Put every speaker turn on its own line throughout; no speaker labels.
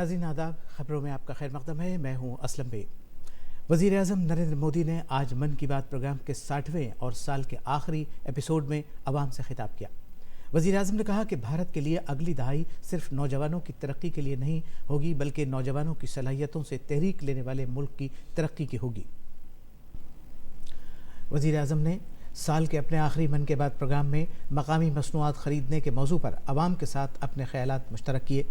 नाज़रीन आदाब, खबरों में आपका खैर मकदम है। मैं हूं असलम बे। वज़ीर आज़म नरेंद्र मोदी ने आज मन की बात प्रोग्राम के 60वें और साल के आखिरी एपिसोड में अवाम से खिताब किया। वज़ीर आज़म ने कहा कि भारत के लिए अगली दहाई सिर्फ नौजवानों की तरक्की के लिए नहीं होगी, बल्कि नौजवानों की सलाहियतों से तहरीक लेने वाले मुल्क की तरक्की की होगी। वज़ीर आज़म ने साल के अपने आखिरी मन के बात प्रोग्राम में मकामी मसनूआत ख़रीदने के मौजू पर अवाम के साथ अपने ख़यालात मुश्तरक किए।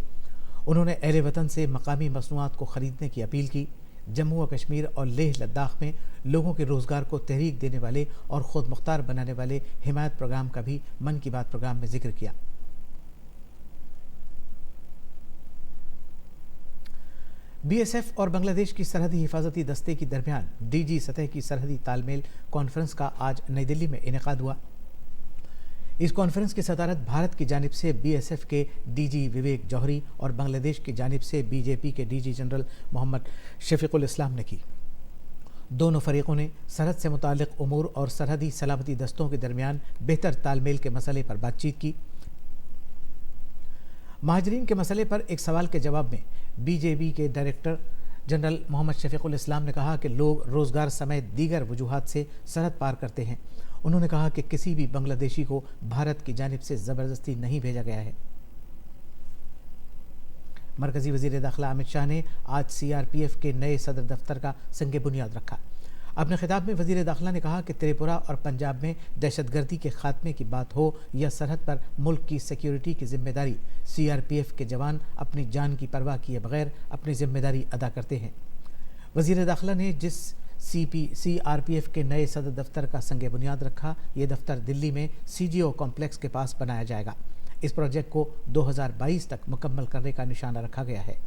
उन्होंने अहले वतन से मकामी मसनूआत को ख़रीदने की अपील की। जम्मू व कश्मीर और लेह लद्दाख में लोगों के रोज़गार को तहरीक देने वाले और ख़ुद मुख्तार बनाने वाले हिमायत प्रोग्राम का भी मन की बात प्रोग्राम में जिक्र किया। बीएसएफ और बांग्लादेश की सरहदी हिफाजती दस्ते की दरमियान डीजी सतह की सरहदी तालमेल कॉन्फ्रेंस का आज नई दिल्ली में इनेकाद हुआ। इस कॉन्फ्रेंस की सदारत भारत की जानिब से बीएसएफ के डीजी विवेक जौहरी और बांग्लादेश की जानिब से बीजेपी के डीजी जनरल मोहम्मद शफीकुल इस्लाम ने की। दोनों फरीकों ने सरहद से मुताल्लिक़ उमूर और सरहदी सलामती दस्तों के दरमियान बेहतर तालमेल के मसले पर बातचीत की। महाजरीन के मसले पर एक सवाल के जवाब में बीजेपी के डायरेक्टर जनरल मोहम्मद शफीकुल इस्लाम ने कहा कि लोग रोज़गार समेत दीगर वजूहात से सरहद पार करते हैं। उन्होंने कहा कि किसी भी बांग्लादेशी को भारत की जानिब से ज़बरदस्ती नहीं भेजा गया है। मरकज़ी वज़ीर दाखिला अमित शाह ने आज सीआरपीएफ के नए सदर दफ्तर का संग बुनियाद रखा। अपने खिताब में वज़ीर दाखिला ने कहा कि त्रिपुरा और पंजाब में दहशतगर्दी के खात्मे की बात हो या सरहद पर मुल्क की सिक्योरिटी की जिम्मेदारी, सीआरपीएफ के जवान अपनी जान की परवाह किए बगैर अपनी जिम्मेदारी अदा करते हैं। वज़ीर दाखिला ने जिस सीआरपीएफ के नए सदर दफ्तर का संग बुनियाद रखा, ये दफ्तर दिल्ली में सीजीओ कॉम्प्लेक्स के पास बनाया जाएगा। इस प्रोजेक्ट को 2022 तक मुकम्मल करने का निशाना रखा गया है।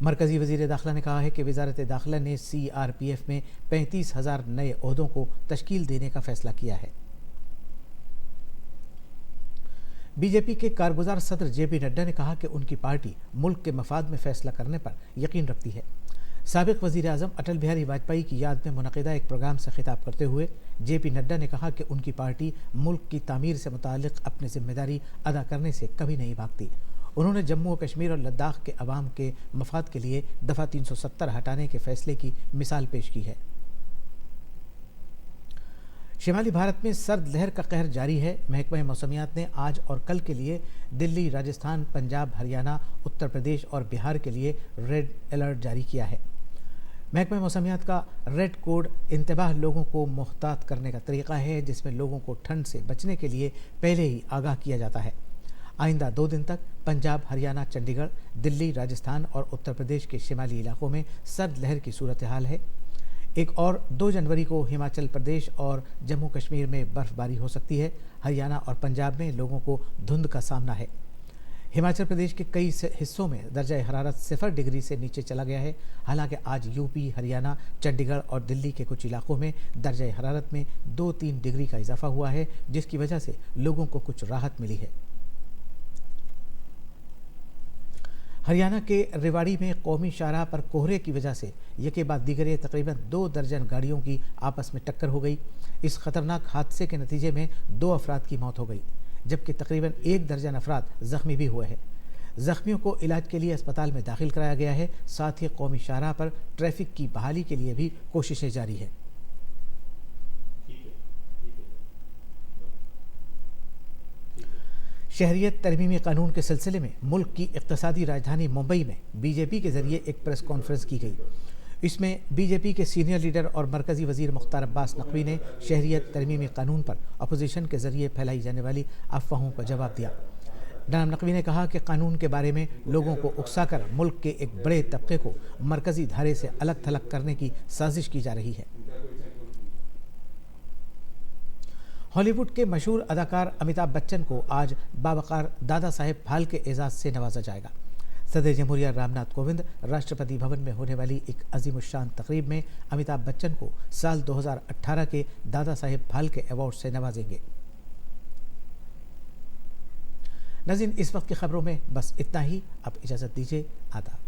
मरकज़ी वज़ीर दाखिला ने कहा है कि वज़ारत दाखिला ने सीआरपीएफ में 35,000 नए ओहदों को तश्कील देने का फैसला किया है। बीजेपी के कारगुजार सदर जेपी नड्डा ने कहा कि उनकी पार्टी मुल्क के मफाद में फैसला करने पर यकीन रखती है। साबिक़ वज़ीर आज़म अटल बिहारी वाजपेयी की याद में मुनक़िदा एक प्रोग्राम से खिताब करते हुए जेपी नड्डा ने कहा कि उनकी पार्टी मुल्क की तामीर से मुताल्लिक़ अपनी जिम्मेदारी अदा करने से कभी नहीं भागती। उन्होंने जम्मू व कश्मीर और लद्दाख के अवाम के मफाद के लिए दफ़ा 370 हटाने के फैसले की मिसाल पेश की है। शिमाली भारत में सर्द लहर का कहर जारी है। महकमा मौसमियात ने आज और कल के लिए दिल्ली, राजस्थान, पंजाब, हरियाणा, उत्तर प्रदेश और बिहार के लिए रेड अलर्ट जारी किया है। महकमा मौसमियात का रेड कोड इंतबाह लोगों को मुहतात करने का तरीक़ा है, जिसमें लोगों को ठंड से बचने के लिए पहले ही आगाह किया जाता है। आइंदा 2 दिन तक पंजाब, हरियाणा, चंडीगढ़, दिल्ली, राजस्थान और उत्तर प्रदेश के शिमाली इलाकों में सर्द लहर की सूरत हाल है। एक और 2 जनवरी को हिमाचल प्रदेश और जम्मू कश्मीर में बर्फ़बारी हो सकती है। हरियाणा और पंजाब में लोगों को धुंध का सामना है। हिमाचल प्रदेश के कई हिस्सों में दर्जा हरारत 0 डिग्री से नीचे चला गया है। हालांकि आज यूपी, हरियाणा, चंडीगढ़ और दिल्ली के कुछ इलाकों में दर्जा हरारत में 2-3 डिग्री का इजाफा हुआ है, जिसकी वजह से लोगों को कुछ राहत मिली है। हरियाणा के रेवाड़ी में कौमी शाहराह पर कोहरे की वजह से यके बाद दीगरे तकरीबन 2 दर्जन गाड़ियों की आपस में टक्कर हो गई। इस खतरनाक हादसे के नतीजे में 2 अफराद की मौत हो गई, जबकि तकरीबन 1 दर्जन अफराद ज़ख्मी भी हुए हैं। ज़ख्मियों को इलाज के लिए अस्पताल में दाखिल कराया गया है। साथ ही कौमी शाहराह पर ट्रैफिक की बहाली के लिए भी कोशिशें जारी है। शहरियत तरमीमी कानून के सिलसिले में मुल्क की इक़्तिसादी राजधानी मुंबई में बीजेपी के ज़रिए एक प्रेस कॉन्फ्रेंस की गई। इसमें बीजेपी के सीनियर लीडर और मरकज़ी वज़ीर मुख्तार अब्बास नकवी ने शहरियत तरमीमी कानून पर अपोजिशन के ज़रिए फैलाई जाने वाली अफवाहों का जवाब दिया। जनाब नकवी ने कहा कि कानून के बारे में लोगों को उकसाकर मुल्क के एक बड़े तबके को मरकज़ी धारे से अलग थलग करने की साजिश की जा रही है। हॉलीवुड के मशहूर अदाकार अमिताभ बच्चन को आज बावकार दादा साहेब फाल्के एजाज़ से नवाजा जाएगा। सदर जमहूरिया रामनाथ कोविंद राष्ट्रपति भवन में होने वाली एक अजीमुश्शान तकरीब में अमिताभ बच्चन को साल 2018 के दादा साहेब फाल्के अवार्ड से नवाजेंगे। नाज़रीन, इस वक्त की खबरों में बस इतना ही। अब इजाज़त दीजिए। आदाब।